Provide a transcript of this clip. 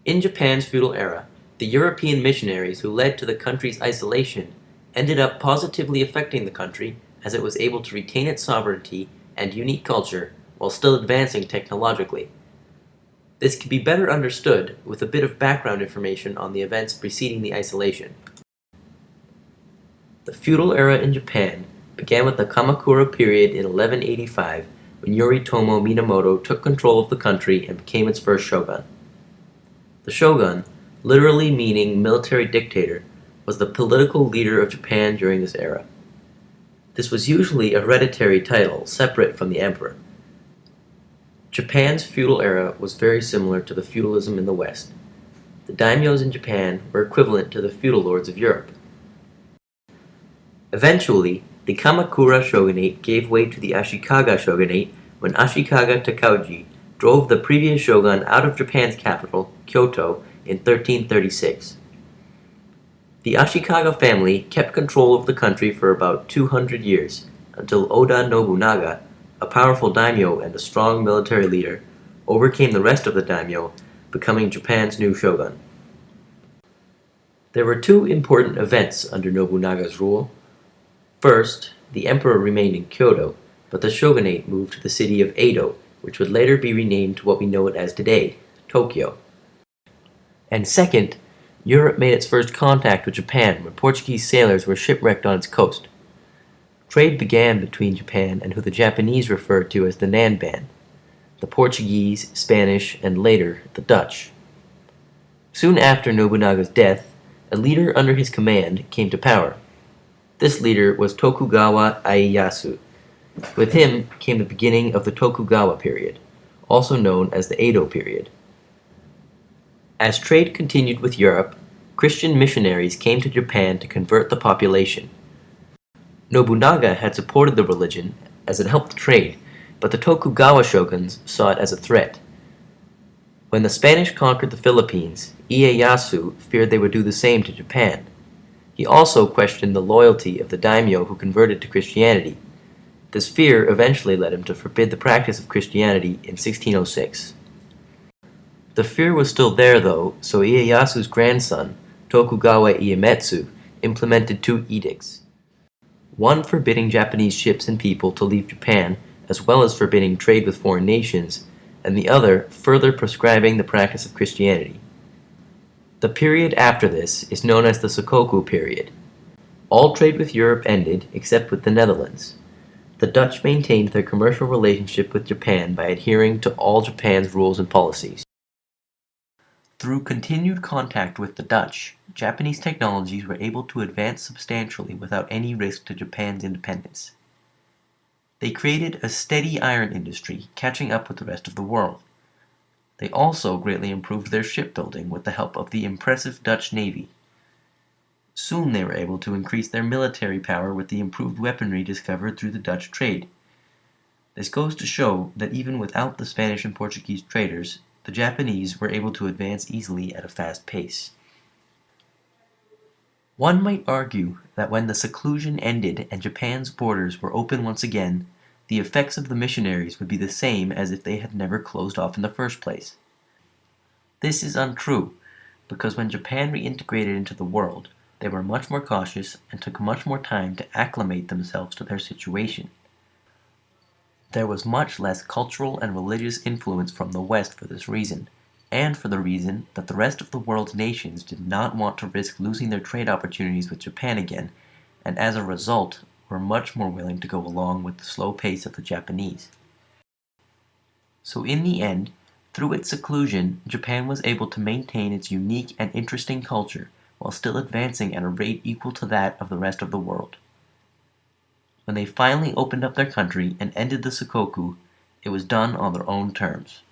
In Japan's feudal era, the European missionaries who led to the country's isolation ended up positively affecting the country as it was able to retain its sovereignty and unique culture while still advancing technologically. This can be better understood with a bit of background information on the events preceding the isolation. The feudal era in Japan began with the Kamakura period in 1185 when Yoritomo Minamoto took control of the country and became its first shogun. The shogun, literally meaning military dictator, was the political leader of Japan during this era. This was usually a hereditary title separate from the emperor. Japan's feudal era was very similar to the feudalism in the West. The daimyos in Japan were equivalent to the feudal lords of Europe. Eventually, the Kamakura shogunate gave way to the Ashikaga shogunate when Ashikaga Takauji drove the previous shogun out of Japan's capital, Kyoto, in 1336. The Ashikaga family kept control of the country for about 200 years, until Oda Nobunaga, a powerful daimyo and a strong military leader, overcame the rest of the daimyo, becoming Japan's new shogun. There were two important events under Nobunaga's rule. First, the emperor remained in Kyoto, but the shogunate moved to the city of Edo, which would later be renamed to what we know it as today, Tokyo. And second, Europe made its first contact with Japan when Portuguese sailors were shipwrecked on its coast. Trade began between Japan and who the Japanese referred to as the Nanban, the Portuguese, Spanish, and later the Dutch. Soon after Nobunaga's death, a leader under his command came to power. This leader was Tokugawa Ieyasu. With him came the beginning of the Tokugawa period, also known as the Edo period. As trade continued with Europe, Christian missionaries came to Japan to convert the population. Nobunaga had supported the religion as it helped trade, but the Tokugawa shoguns saw it as a threat. When the Spanish conquered the Philippines, Ieyasu feared they would do the same to Japan. He also questioned the loyalty of the daimyo who converted to Christianity. This fear eventually led him to forbid the practice of Christianity in 1606. The fear was still there though, so Ieyasu's grandson, Tokugawa Iemitsu, implemented two edicts. One forbidding Japanese ships and people to leave Japan, as well as forbidding trade with foreign nations, and the other further prescribing the practice of Christianity. The period after this is known as the Sakoku period. All trade with Europe ended except with the Netherlands. The Dutch maintained their commercial relationship with Japan by adhering to all Japan's rules and policies. Through continued contact with the Dutch, Japanese technologies were able to advance substantially without any risk to Japan's independence. They created a steady iron industry, catching up with the rest of the world. They also greatly improved their shipbuilding with the help of the impressive Dutch Navy. Soon they were able to increase their military power with the improved weaponry discovered through the Dutch trade. This goes to show that even without the Spanish and Portuguese traders, the Japanese were able to advance easily at a fast pace. One might argue that when the seclusion ended and Japan's borders were open once again, the effects of the missionaries would be the same as if they had never closed off in the first place. This is untrue, because when Japan reintegrated into the world, they were much more cautious and took much more time to acclimate themselves to their situation. There was much less cultural and religious influence from the West for this reason, and for the reason that the rest of the world's nations did not want to risk losing their trade opportunities with Japan again, and as a result were much more willing to go along with the slow pace of the Japanese. So in the end, through its seclusion, Japan was able to maintain its unique and interesting culture while still advancing at a rate equal to that of the rest of the world. When they finally opened up their country and ended the Sakoku, it was done on their own terms.